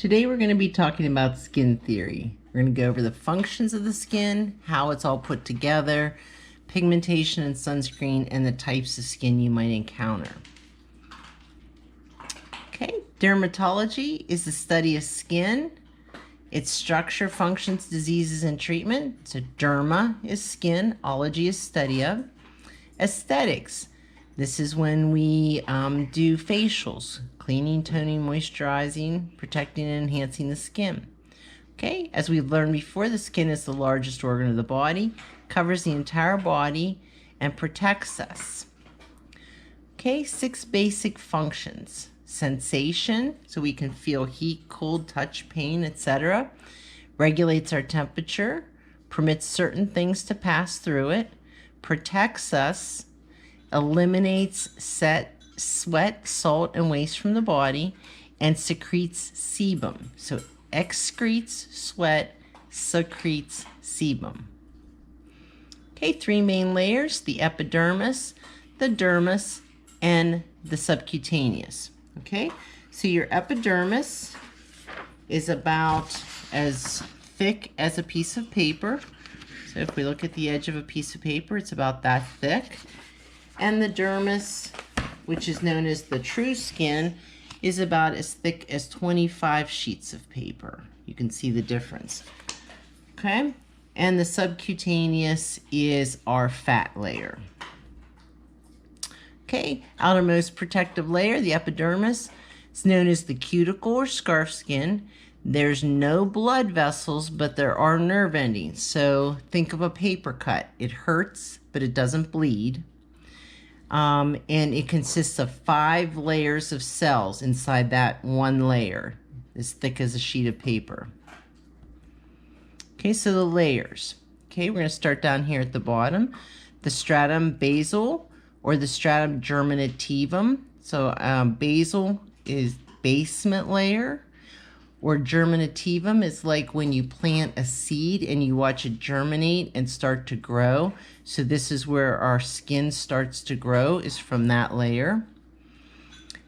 Today we're going to be talking about skin theory. We're going to go over the functions of the skin, how it's all put together, pigmentation and sunscreen, and the types of skin you might encounter. Okay, dermatology is the study of skin, its structure, functions, diseases, and treatment. So derma is skin, ology is study of. Aesthetics. This is when we do facials, cleaning, toning, moisturizing, protecting, and enhancing the skin. Okay, as we've learned before, the skin is the largest organ of the body, covers the entire body, and protects us. Okay, 6 basic functions. Sensation, so we can feel heat, cold, touch, pain, etc. Regulates our temperature, permits certain things to pass through it, protects us, eliminates sweat, salt, and waste from the body, and secretes sebum. So excretes sweat, secretes sebum. Okay, 3 main layers: the epidermis, the dermis, and the subcutaneous. Okay, so your epidermis is about as thick as a piece of paper. So if we look at the edge of a piece of paper, it's about that thick. And the dermis, which is known as the true skin, is about as thick as 25 sheets of paper. You can see the difference. Okay, and the subcutaneous is our fat layer. Okay, outermost protective layer, the epidermis, is known as the cuticle or scarf skin. There's no blood vessels, but there are nerve endings. So think of a paper cut. It hurts, but it doesn't bleed. And it consists of 5 layers of cells inside that one layer, as thick as a sheet of paper. Okay, so the layers. Okay, we're going to start down here at the bottom. The stratum basale or the stratum germinativum. So basal is basement layer, or germinativum is like when you plant a seed and you watch it germinate and start to grow. So this is where our skin starts to grow, is from that layer.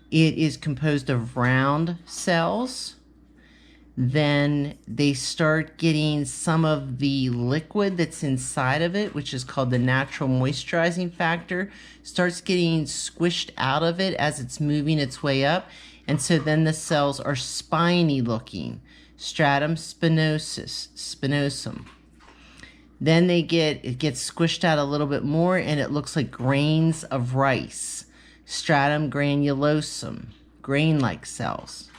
It is composed of round cells. Then they start getting some of the liquid that's inside of it, which is called the natural moisturizing factor, starts getting squished out of it as it's moving its way up. And so then the cells are spiny looking, stratum spinosum. Then it gets squished out a little bit more and it looks like grains of rice, stratum granulosum, grain-like cells.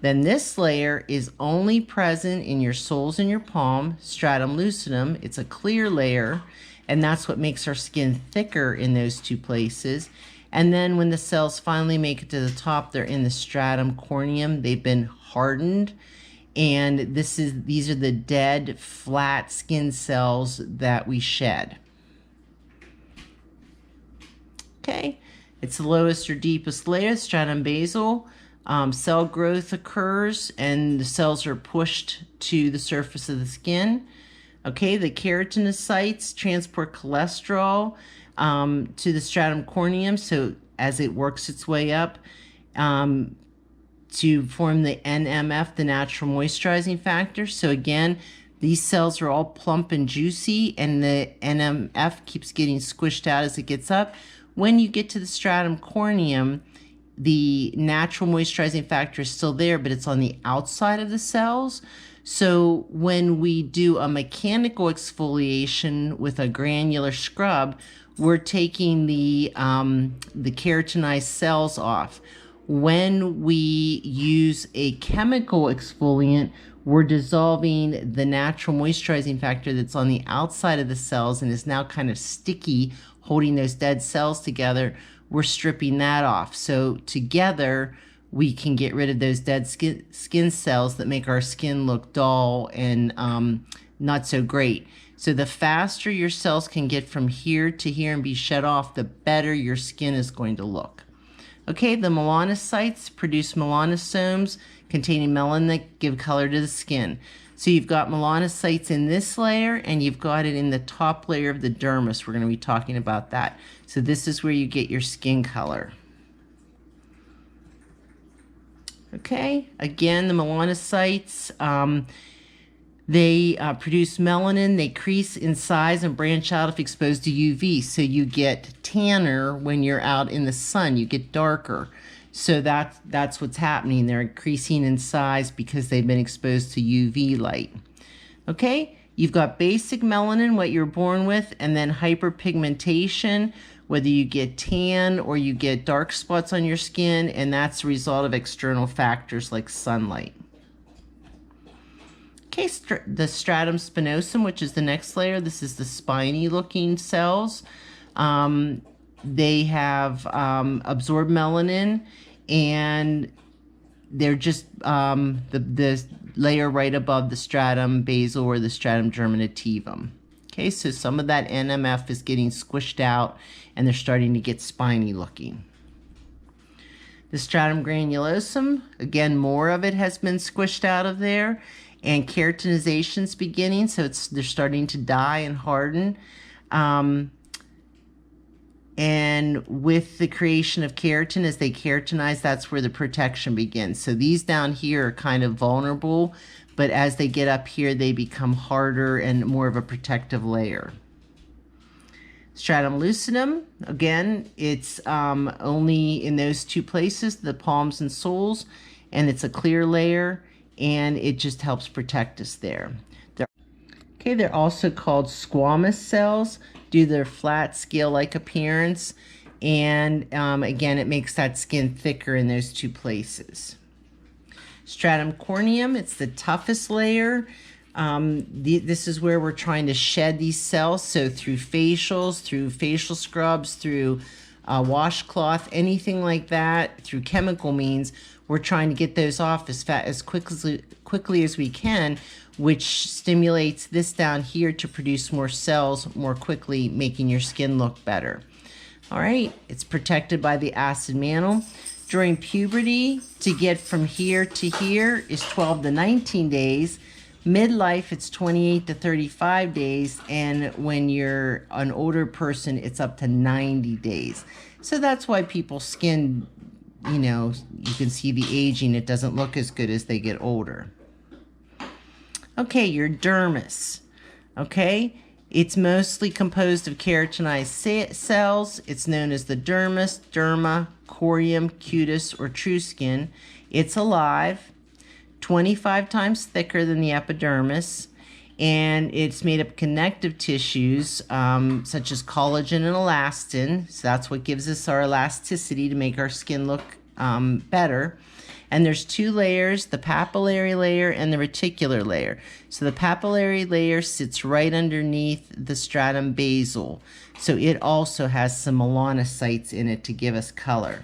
Then this layer is only present in your soles and your palm, stratum lucidum. It's a clear layer, and that's what makes our skin thicker in those 2 places. And then when the cells finally make it to the top, they're in the stratum corneum. They've been hardened, and these are the dead, flat skin cells that we shed. Okay, it's the lowest or deepest layer, stratum basale. Cell growth occurs and the cells are pushed to the surface of the skin. Okay, the keratinocytes transport cholesterol to the stratum corneum, so as it works its way up to form the NMF, the natural moisturizing factor. So again, these cells are all plump and juicy, and the NMF keeps getting squished out as it gets up. When you get to the stratum corneum, the natural moisturizing factor is still there, but it's on the outside of the cells. So when we do a mechanical exfoliation with a granular scrub, we're taking the keratinized cells off. When we use a chemical exfoliant, we're dissolving the natural moisturizing factor that's on the outside of the cells and is now kind of sticky, holding those dead cells together. We're stripping that off. So together, we can get rid of those dead skin cells that make our skin look dull and not so great. So the faster your cells can get from here to here and be shed off, the better your skin is going to look. Okay, the melanocytes produce melanosomes containing melanin that give color to the skin. So you've got melanocytes in this layer, and you've got it in the top layer of the dermis. We're going to be talking about that. So this is where you get your skin color. Okay, again, the melanocytes, they produce melanin, they increase in size and branch out if exposed to UV. So you get tanner when you're out in the sun, you get darker. So that's what's happening. They're increasing in size because they've been exposed to UV light. Okay, you've got basic melanin, what you're born with, and then hyperpigmentation, whether you get tan or you get dark spots on your skin, and that's a result of external factors like sunlight. Okay, the stratum spinosum, which is the next layer, this is the spiny looking cells. They have absorbed melanin, and they're just the layer right above the stratum basale or the stratum germinativum. Okay, so some of that NMF is getting squished out and they're starting to get spiny looking. The stratum granulosum, again, more of it has been squished out of there, and keratinization's beginning, so they're starting to die and harden. And with the creation of keratin, as they keratinize, that's where the protection begins. So these down here are kind of vulnerable, but as they get up here, they become harder and more of a protective layer. Stratum lucidum, again, it's only in those two places, the palms and soles, and it's a clear layer, and it just helps protect us there. Okay, they're also called squamous cells due to their flat scale-like appearance, and again, it makes that skin thicker in those two places. Stratum corneum, it's the toughest layer. This is where we're trying to shed these cells, so through facials, through facial scrubs, through washcloth, anything like that, through chemical means, we're trying to get those off as quickly as we can, which stimulates this down here to produce more cells more quickly, making your skin look better. All right, it's protected by the acid mantle. During puberty, to get from here to here is 12 to 19 days. Midlife, it's 28 to 35 days. And when you're an older person, it's up to 90 days. So that's why people's skin, you know, you can see the aging. It doesn't look as good as they get older. Okay, your dermis. Okay, it's mostly composed of keratinized cells. It's known as the dermis, derma, corium, cutis, or true skin. It's alive, 25 times thicker than the epidermis, and it's made up of connective tissues such as collagen and elastin. So that's what gives us our elasticity to make our skin look better. And there's two layers, the papillary layer and the reticular layer. So the papillary layer sits right underneath the stratum basale. So it also has some melanocytes in it to give us color.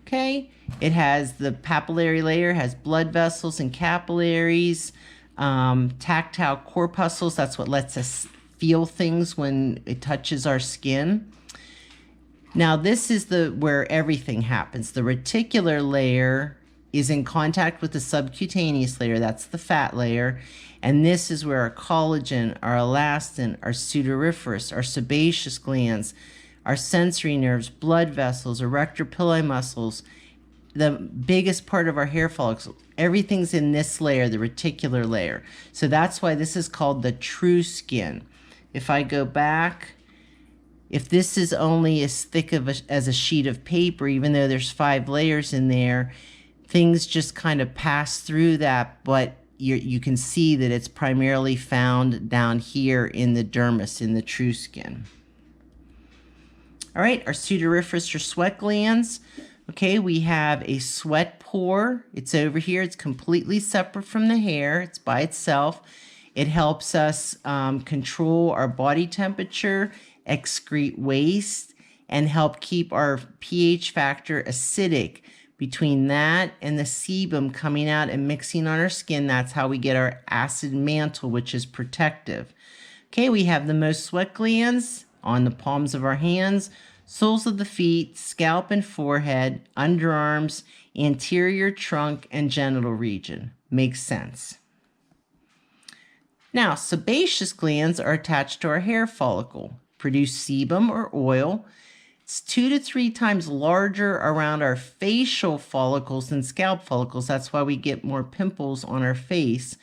Okay, it has the papillary layer, has blood vessels and capillaries, tactile corpuscles, that's what lets us feel things when it touches our skin. Now this is where everything happens. The reticular layer is in contact with the subcutaneous layer, that's the fat layer, and this is where our collagen, our elastin, our sudoriferous, our sebaceous glands, our sensory nerves, blood vessels, erector pili muscles, the biggest part of our hair follicles, everything's in this layer, the reticular layer. So that's why this is called the true skin. If I go back, if this is only as thick as a sheet of paper, even though there's 5 layers in there, things just kind of pass through that, but you can see that it's primarily found down here in the dermis, in the true skin. All right, our sudoriferous or sweat glands. Okay, we have a sweat pore. It's over here. It's completely separate from the hair. It's by itself. It helps us control our body temperature, excrete waste, and help keep our pH factor acidic. Between that and the sebum coming out and mixing on our skin, that's how we get our acid mantle, which is protective. Okay, we have the most sweat glands on the palms of our hands, soles of the feet, scalp and forehead, underarms, anterior trunk, and genital region. Makes sense. Now, sebaceous glands are attached to our hair follicle, produce sebum or oil. It's 2 to 3 times larger around our facial follicles than scalp follicles. That's why we get more pimples on our face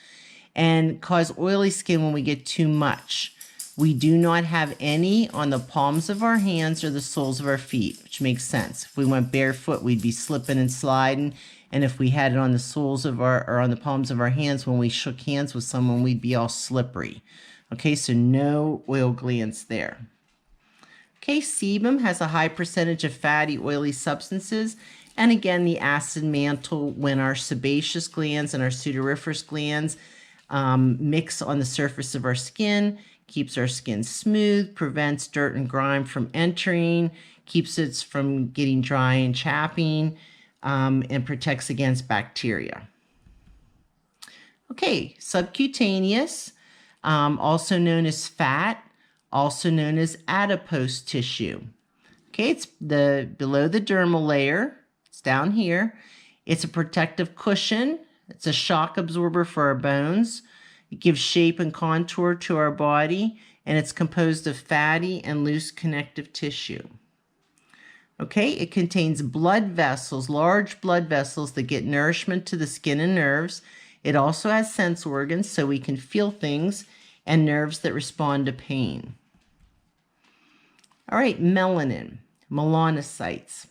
and cause oily skin when we get too much. We do not have any on the palms of our hands or the soles of our feet, which makes sense. If we went barefoot, we'd be slipping and sliding. And if we had it on the soles of or on the palms of our hands when we shook hands with someone, we'd be all slippery. Okay, so no oil glands there. Okay, sebum has a high percentage of fatty, oily substances. And again, the acid mantle when our sebaceous glands and our sudoriferous glands mix on the surface of our skin, keeps our skin smooth, prevents dirt and grime from entering, keeps it from getting dry and chapping, and protects against bacteria. Okay, subcutaneous, also known as fat, also known as adipose tissue. Okay, it's below the dermal layer. It's down here. It's a protective cushion. It's a shock absorber for our bones. It gives shape and contour to our body, and it's composed of fatty and loose connective tissue. Okay, it contains blood vessels, large blood vessels that get nourishment to the skin and nerves. It also has sense organs so we can feel things and nerves that respond to pain. All right, melanin, melanocytes.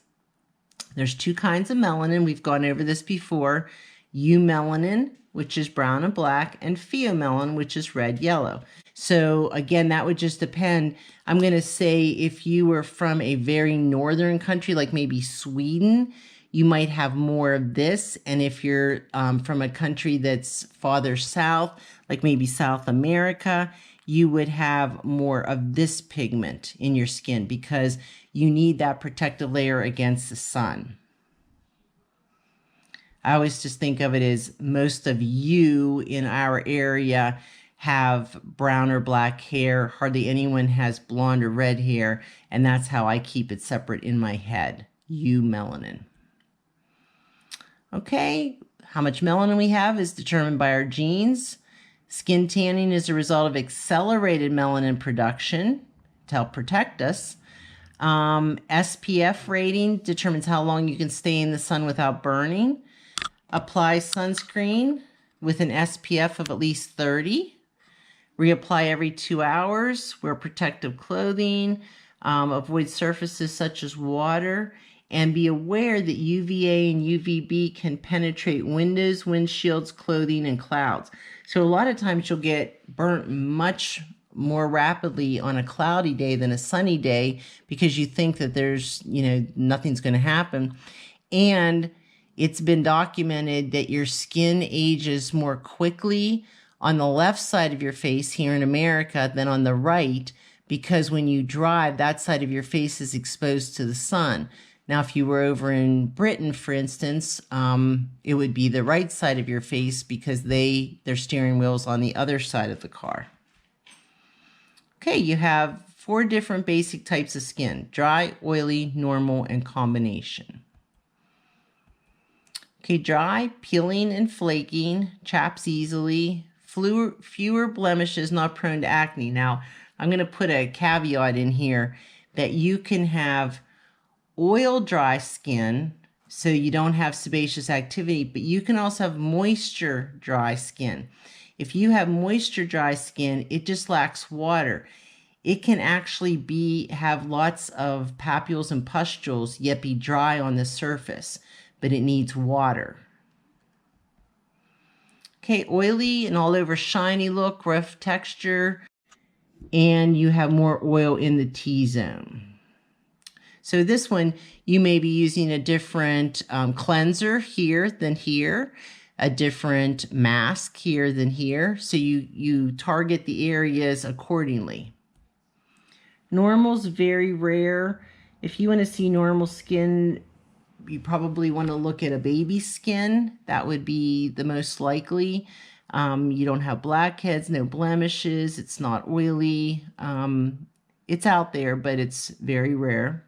There's 2 kinds of melanin. We've gone over this before. Eumelanin, which is brown and black, and pheomelanin, which is red, yellow. So again, that would just depend. I'm going to say if you were from a very northern country, like maybe Sweden, you might have more of this. And if you're from a country that's farther south, like maybe South America, you would have more of this pigment in your skin because you need that protective layer against the sun. I always just think of it as most of you in our area have brown or black hair. Hardly anyone has blonde or red hair, and that's how I keep it separate in my head. Eumelanin. Okay, how much melanin we have is determined by our genes. Skin tanning is a result of accelerated melanin production to help protect us. SPF rating determines how long you can stay in the sun without burning. Apply sunscreen with an SPF of at least 30. Reapply every 2 hours. Wear protective clothing. Avoid surfaces such as water. And be aware that UVA and UVB can penetrate windows, windshields, clothing, and clouds. So a lot of times you'll get burnt much more rapidly on a cloudy day than a sunny day because you think that there's, nothing's going to happen. And it's been documented that your skin ages more quickly on the left side of your face here in America than on the right, because when you drive, that side of your face is exposed to the sun. Now, if you were over in Britain, for instance, it would be the right side of your face because their steering wheel's on the other side of the car. Okay, you have 4 different basic types of skin: dry, oily, normal, and combination. Okay, dry, peeling and flaking, chaps easily, fewer blemishes, not prone to acne. Now, I'm going to put a caveat in here that you can have oil dry skin, so you don't have sebaceous activity, but you can also have moisture dry skin. If you have moisture dry skin, it just lacks water. It can actually have lots of papules and pustules, yet be dry on the surface, but it needs water. Okay, oily and all over shiny look, rough texture, and you have more oil in the T-zone. So this one, you may be using a different cleanser here than here, a different mask here than here. So you target the areas accordingly. Normal's very rare. If you want to see normal skin, you probably want to look at a baby skin. That would be the most likely. You don't have blackheads, no blemishes. It's not oily. It's out there, but it's very rare.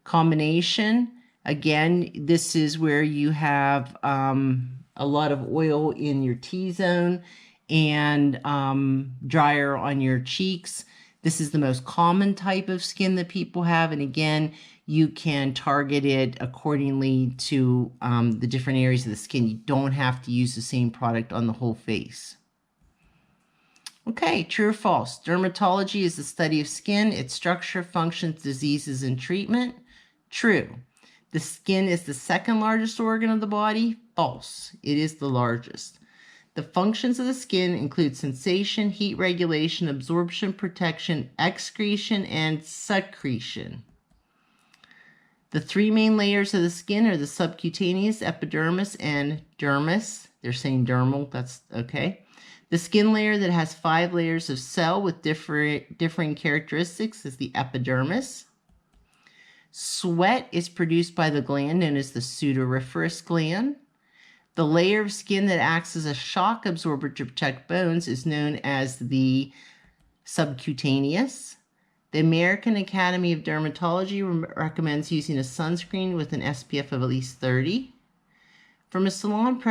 Combination, again, this is where you have a lot of oil in your T-zone and drier on your cheeks. This is the most common type of skin that people have, and again, you can target it accordingly to the different areas of the skin. You don't have to use the same product on the whole face. Okay, true or false? Dermatology is the study of skin, its structure, functions, diseases, and treatment. True. The skin is the second largest organ of the body. False. It is the largest. The functions of the skin include sensation, heat regulation, absorption, protection, excretion, and secretion. The three main layers of the skin are the subcutaneous, epidermis, and dermis. They're saying dermal, that's okay. The skin layer that has 5 layers of cell with differing characteristics is the epidermis. Sweat is produced by the gland known as the sudoriferous gland. The layer of skin that acts as a shock absorber to protect bones is known as the subcutaneous. The American Academy of Dermatology recommends using a sunscreen with an SPF of at least 30. From a salon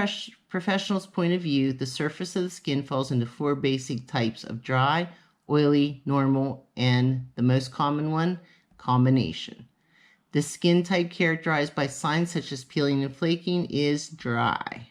professional's point of view, the surface of the skin falls into 4 basic types of dry, oily, normal, and the most common one, combination. The skin type characterized by signs such as peeling and flaking is dry.